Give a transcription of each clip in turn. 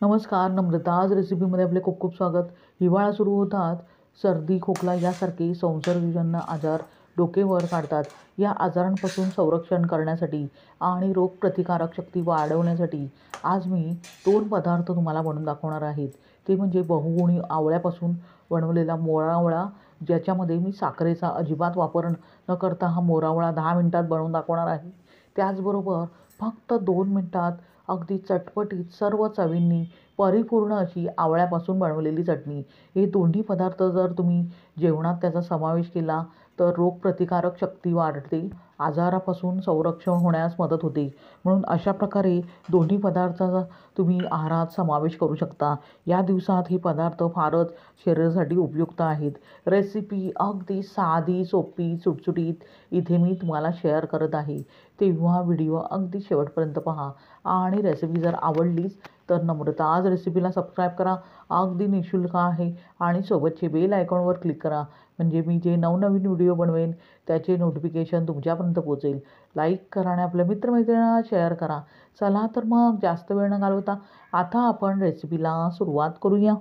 नमस्कार, नम्रता. आज रेसिपीमध्ये आपले खूप खूप स्वागत. हिवाळा सुरू होतात सर्दी, खोकला यासारखे संसर्गजन्य आजार डोकेवर काढतात. या आजारांपासून संरक्षण करण्यासाठी आणि रोगप्रतिकारक शक्ती वाढवण्यासाठी आज मी 2 पदार्थ तुम्हाला बनवून दाखवणार आहेत. ते म्हणजे बहुगुणी आवळ्यापासून बनवलेला मोरावळा, ज्याच्यामध्ये मी साखरेचा अजिबात वापर न करता हा मोरावळा 10 मिनिटात बनवून दाखवणार आहे. त्याचबरोबर फक्त 2 मिनिटात अगदी चटपटीत सर्व चवींनी परिपूर्ण अशी आवळ्यापासून बनवलेली चटणी. हे दोन्ही पदार्थ जर तुम्ही जेवणात त्याचा समावेश केला तर रोगप्रतिकारक शक्ती वाढते, आजारापासून संरक्षण होण्यास मदत होते. म्हणून अशा प्रकारे दोन्ही पदार्थाचा तुम्ही आहारात समावेश करू शकता. या दिवसात हे पदार्थ फारच शरीरासाठी उपयुक्त आहेत. रेसिपी अगदी साधी, सोपी, सुटसुटीत इथे मी तुम्हाला शेअर करत आहे. तेव्हा व्हिडिओ अगदी शेवटपर्यंत पहा आणि रेसिपी जर आवडलीच तर नम्रता आज रेसिपीला सबस्क्राईब करा. अगदी निःशुल्क आहे आणि सोबतचे बेल आयकॉनवर क्लिक करा, म्हणजे मी जे नवनवीन व्हिडिओ बनवेन त्याचे नोटिफिकेशन तुमच्यापर्यंत पोहोचेल. लाईक करा आणि आपल्या मित्रमैत्रिणींना शेअर करा. चला तर मग जास्त वेळ न घालवता आता आपण रेसिपीला सुरुवात करूया.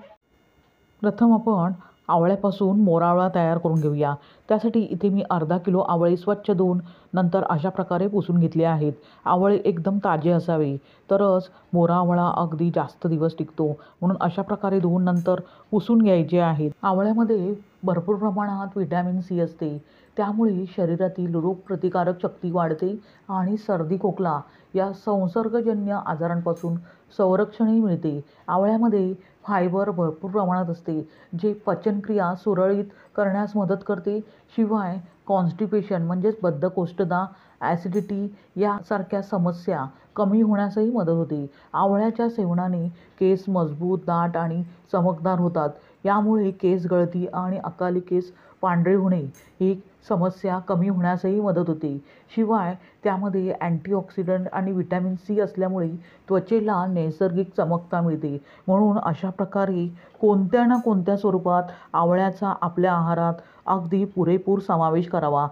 प्रथम आपण आवळ्यापासून मोरावळा तयार करून घेऊया. त्यासाठी इथे मी अर्धा किलो आवळे स्वच्छ धुवून नंतर अशा प्रकारे पुसून घेतले आहेत. आवळे एकदम ताजे असावे, तरच मोरावळा अगदी जास्त दिवस टिकतो. म्हणून अशा प्रकारे धुवून नंतर पुसून घ्यायचे आहेत. आवळ्यामध्ये भरपूर प्रमाणात व्हिटॅमिन सी असते, त्यामुळे शरीरातील रोगप्रतिकारक शक्ती वाढते आणि सर्दी, खोकला या संसर्गजन्य आजारांपासून संरक्षणही मिळते. आवळ्यामध्ये फायबर भरपूर प्रमाणात असते, जे पचनक्रिया सुरळीत करण्यास मदत करते. शिवाय कॉन्स्टिपेशन म्हणजेच बद्धकोष्ठता, ॲसिडिटी यासारख्या समस्या कमी होण्यासही मदत होते. आवळ्याच्या सेवनाने केस मजबूत, दाट आणि चमकदार होतात. यामुळे केस गळती आणि अकाली केस पांढरे होणे ही समस्या कमी होण्यासही मदत होते. शिवाय त्यामध्ये अँटीऑक्सिडंट आणि व्हिटॅमिन सी असल्यामुळे त्वचेला नैसर्गिक चमकता मिळते. म्हणून अशा प्रकारे कोणत्या ना कोणत्या स्वरूपात आवळ्याचा आपल्या आहारात अगदी पुरेपूर समावेश करावा.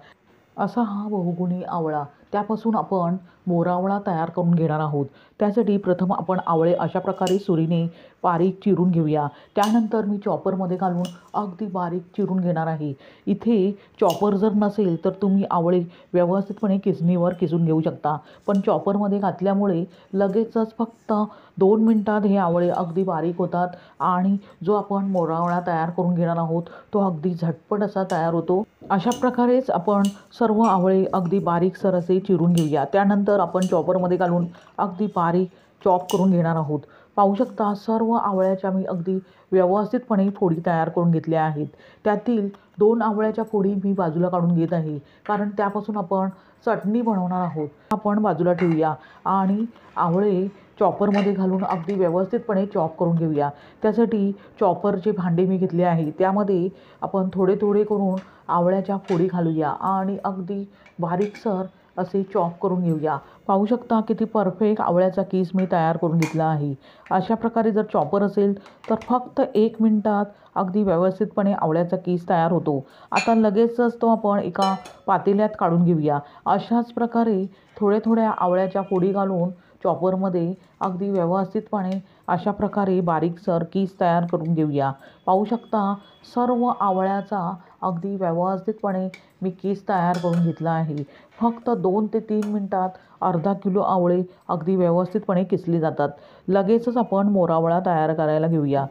असा हा बहुगुणी आवळा. त्यापासून आपण मोरावळा तयार करून घेणार आहोत. त्यासाठी प्रथम आपण आवळे अशा प्रकारे सुरीने बारीक चिरून घेऊया. त्यानंतर मी चॉपरमध्ये घालून अगदी बारीक चिरून घेणार आहे. इथे चॉपर जर नसेल तर तुम्ही आवळे व्यवस्थितपणे किसणीवर किसून घेऊ शकता, पण चॉपरमध्ये घातल्यामुळे लगेचच फक्त 2 मिनिटात हे आवळे अगदी बारीक होतात आणि जो आपण मोरावळा तयार करून घेणार आहोत तो अगदी झटपट असा तयार होतो. अशा प्रकारेच आपण सर्व आवळे अगदी बारीकसर असे चिरून घेऊया. त्यानंतर आपण चॉपरमध्ये घालून अगदी बारीक चॉप करून घेणार आहोत. पाहू शकता सर्व आवळ्याच्या मी अगदी व्यवस्थितपणे फोडी तयार करून घेतल्या आहेत. त्यातील 2 आवळ्याच्या फोडी मी बाजूला काढून घेत आहे, कारण त्यापासून आपण चटणी बनवणार आहोत. आपण बाजूला ठेवूया आणि आवळे चॉपरमध्ये घालून अगदी व्यवस्थितपणे चॉप करून घेऊया. त्यासाठी चॉपरचे भांडे मी घेतले आहे. त्यामध्ये आपण थोडे थोडे करून आवळ्याच्या फोडी घालूया आणि अगदी बारीकसर असे चॉप करून घेऊया. पाहू शकता किती परफेक्ट आवळ्याचा किस मी तयार करून घेतला आहे. अशा प्रकारे जर चॉपर असेल तर फक्त 1 मिनिटात अगदी व्यवस्थितपणे आवळ्याचा किस तयार होतो. आता लगेचच तो आपण एका पातेल्यात काढून घेऊया. अशाच प्रकारे थोड्या थोड्या आवळ्याच्या फोडी घालून चॉपरमध्ये अगदी व्यवस्थितपणे अशा प्रकारे बारीकसर किस तयार करून घेऊया. पाहू शकता सर्व आवळ्याचा अगदी व्यवस्थितपणे मी किस तयार करून घेतला आहे. फक्त 2 ते 3 मिनिटात अर्धा किलो आवळे अगदी व्यवस्थितपणे किसले जातात. लगेचच आपण मोरावळा तयार करायला घेऊया.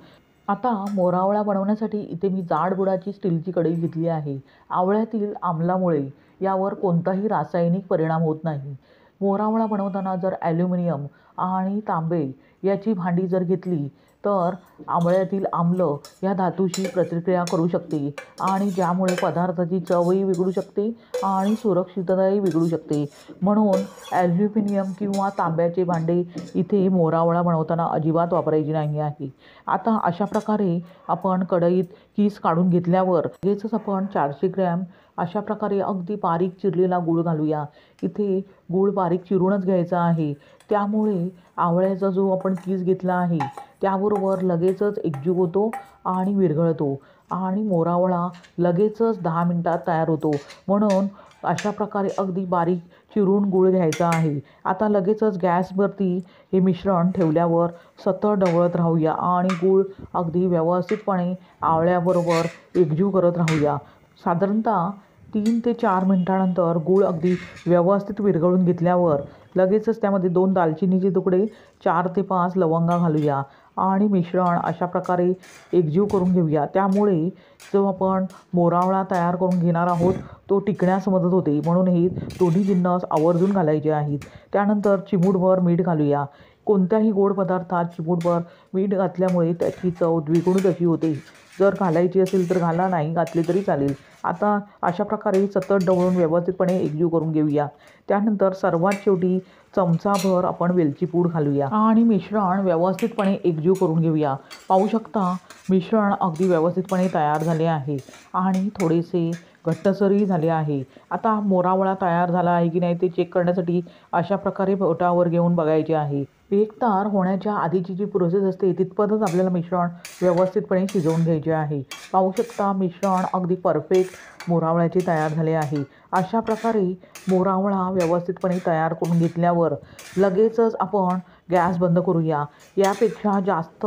आता मोरावळा बनवण्यासाठी इथे मी जाड बुडाची स्टीलची कढई घेतली आहे. आवळ्यातील आम्लामुळे यावर कोणताही रासायनिक परिणाम होत नाही. मोरावळा बनवताना जर ॲल्युमिनियम आणि तांबे याची भांडी जर घेतली तर आवळ्यातील आम्ल या धातूशी प्रतिक्रिया करू शकते आणि ज्यामुळे पदार्थाची चवही बिघडू शकते आणि सुरक्षितताही बिघडू शकते. म्हणून ॲल्युमिनियम किंवा तांब्याचे भांडे इथे मोरावळा बनवताना अजिबात वापरायची नाही आहे. आता अशा प्रकारे आपण कढईत किस काढून घेतल्यावर लगेचच आपण 400 ग्रॅम अशा प्रकारे अगदी बारीक चिरलेला गूळ घालूया. इथे गूळ बारीक चिरूनच घ्यायचा आहे, त्यामुळे आवळ्याचा जो आपण किस घेतला आहे त्याबरोबर लगेचच एकजीव होतो आणि विरघळतो आणि मोरावळा लगेचच 10 मिनिटात तयार होतो. म्हणून अशा प्रकारे अगदी बारीक चिरून गूळ घ्यायचा आहे। आता लगेचच गॅसवरती हे मिश्रण ठेवल्यावर सतत ढवळत राहूया आणि गूळ अगदी व्यवस्थितपणे आवळ्याबरोबर एकजीव करत राहूया। साधारणतः 3 ते 4 मिनिटानंतर गूळ अगदी व्यवस्थित विरघळून घेतल्यावर लगेचच त्यामध्ये 2 दालचिनीचे तुकडे, 4 ते 5 लवंगा घालूया आणि मिश्रण अशा प्रकारे एकजीव करून घेऊया। त्यामुळे जो आपण मोरावळा तयार करून घेणार आहोत तो टिकण्यास मदत होते, म्हणून हे दोन्ही जिन्नस आवर्जून घालायचे आहेत। त्यानंतर चिमूटभर मीठ घालूया। कोणत्याही गोड पदार्थात चिमूटभर मीठ घातल्यामुळे त्याची चव द्विगुणित अशी होते। जर घालायची असेल तर घाला, नाही घातली तरी चालेल। आता अशा प्रकारे सतत ढवळून व्यवस्थितपणे एकजीव करून घेऊया। त्यानंतर सर्वात शेवटी चमचाभर आपण वेलची पूड घालूया आणि मिश्रण व्यवस्थितपणे एकजीव करून घेऊया। पाहू शकता मिश्रण अगदी व्यवस्थितपणे तयार झाले आहे आणि थोडेसे घट्टसरही झाले आहे। आता मोरावळा तयार झाला आहे की नाही ते चेक करण्यासाठी अशा प्रकारे बोटावर घेऊन बघायचे आहे। एकतार होण्याच्या आधीची जी प्रोसेस असते तितपतच आपल्याला मिश्रण व्यवस्थितपणे शिजवून घ्यायचे आहे। पाहू शकता मिश्रण अगदी परफेक्ट मोरावळ्याचे तयार झाले आहे। अशा प्रकारे मोरावळा व्यवस्थितपणे तयार करून घेतल्यावर लगेचच आपण गॅस बंद करूया। यापेक्षा जास्त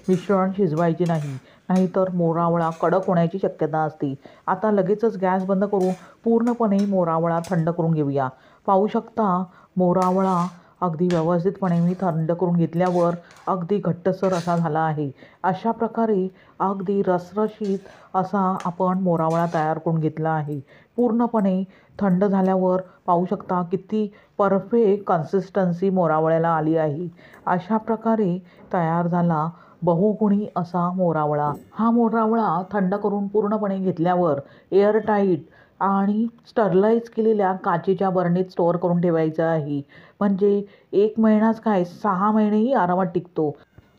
मिश्रण शिजवायचे नाही, नाहीतर मोरावळा कडक होण्याची शक्यता असते। आता लगेचच गॅस बंद करून पूर्णपणे मोरावळा थंड करून घेऊया। पाहू शकता मोरावळा अगदी व्यवस्थितपणे मी थंड करून घेतल्यावर अगदी घट्टसर असा झाला आहे। अशा प्रकारे अगदी रसरशीत असा आपण मोरावळा तयार करून घेतला आहे। पूर्णपणे थंड झाल्यावर पाहू शकता किती परफेक्ट कन्सिस्टन्सी मोरावळ्याला आली आहे। अशा प्रकारे तयार झाला बहुगुणी असा मोरावळा। हा मोरावळा थंड करून पूर्णपणे घेतल्यावर एअरटाईट आणि स्टरलाइज केलेल्या काचेच्या बरणीत स्टोअर करून ठेवायचा आहे। म्हणजे 1 महिनाच काय 6 महिनेही आरामात टिकतो।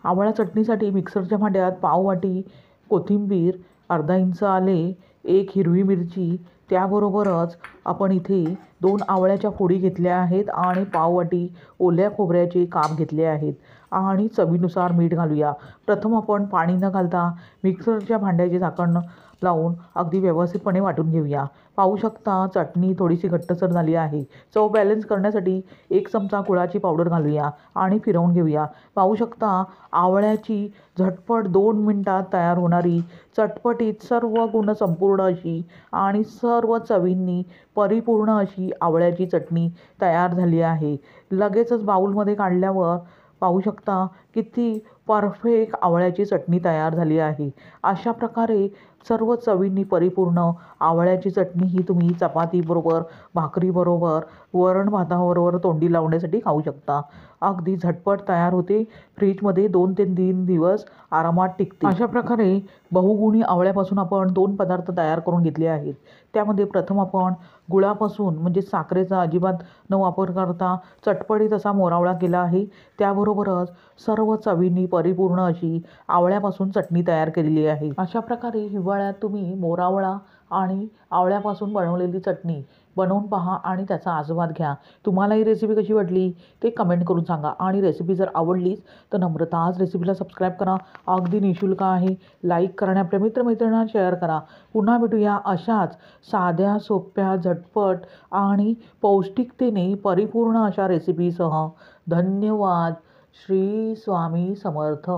आवळा चटणीसाठी मिक्सरच्या भांड्यात पाव वाटी कोथिंबीर, अर्धा इंच आले, 1 हिरवी मिरची, त्याबरोबरच आपण इथे 2 आवळ्याच्या फोडी घेतल्या आहेत आणि पाव वाटी ओल्या खोबऱ्याचे काप घेतले आहेत आणि चवीनुसार मीठ घालूया। प्रथम आपण पाणी न घालता मिक्सरच्या भांड्याचे झाकण लावून अगदी व्यवस्थितपणे वाटून घेऊया। पाहू शकता चटणी थोडीशी घट्टसर झाली आहे। चव बॅलन्स करण्यासाठी 1 चमचा गुळाची पावडर घालूया आणि फिरवून घेऊया। पाहू शकता आवळ्याची झटपट 2 मिनिटात तयार होणारी चटपटीत सर्व गुण संपूर्ण अशी आणि सर्व चवींनी परिपूर्ण अशी आवळ्याची चटणी तयार झाली आहे। लगेचच बाउलमध्ये काढल्यावर पाहू शकता किती परफेक्ट आवळ्याची चटणी तयार झाली आहे। अशा प्रकारे सर्व चवींनी परिपूर्ण आवळ्याची चटणी ही तुम्ही चपातीबरोबर, भाकरीबरोबर, वरण भाताबरोबर तोंडी लावण्यासाठी खाऊ शकता। अगदी झटपट तयार होते, फ्रीजमध्ये 2 ते 3 दिवस आरामात टिकते। अशा प्रकारे बहुगुणी आवळ्यापासून आपण 2 पदार्थ तयार करून घेतले आहेत। त्यामध्ये प्रथम आपण गुळापासून म्हणजे साखरेचा अजिबात न वापर करता चटपटीत असा मोरावळा केला आहे। त्याबरोबरच सर्व चवींनी परिपूर्ण अशी आवळ्यापासून चटणी तयार केलेली आहे। अशा प्रकारे हिवाळ्यात तुम्ही मोरावळा आणि आवळ्यापासून बनवलेली चटणी बनवून पहा आणि त्याचा आस्वाद घ्या। तुम्हाला ही रेसिपी कशी वाटली ते कमेंट करून सांगा आणि रेसिपी जर आवडलीच तर नम्रताज रेसिपीला सबस्क्राईब करा, अगदी निःशुल्क आहे। लाईक करा आणि आपल्या मित्रमैत्रिणींना शेअर करा। पुन्हा भेटूया अशाच साध्या, सोप्या, झटपट आणि पौष्टिकतेने परिपूर्ण अशा रेसिपीसह। धन्यवाद। श्री स्वामी समर्थ।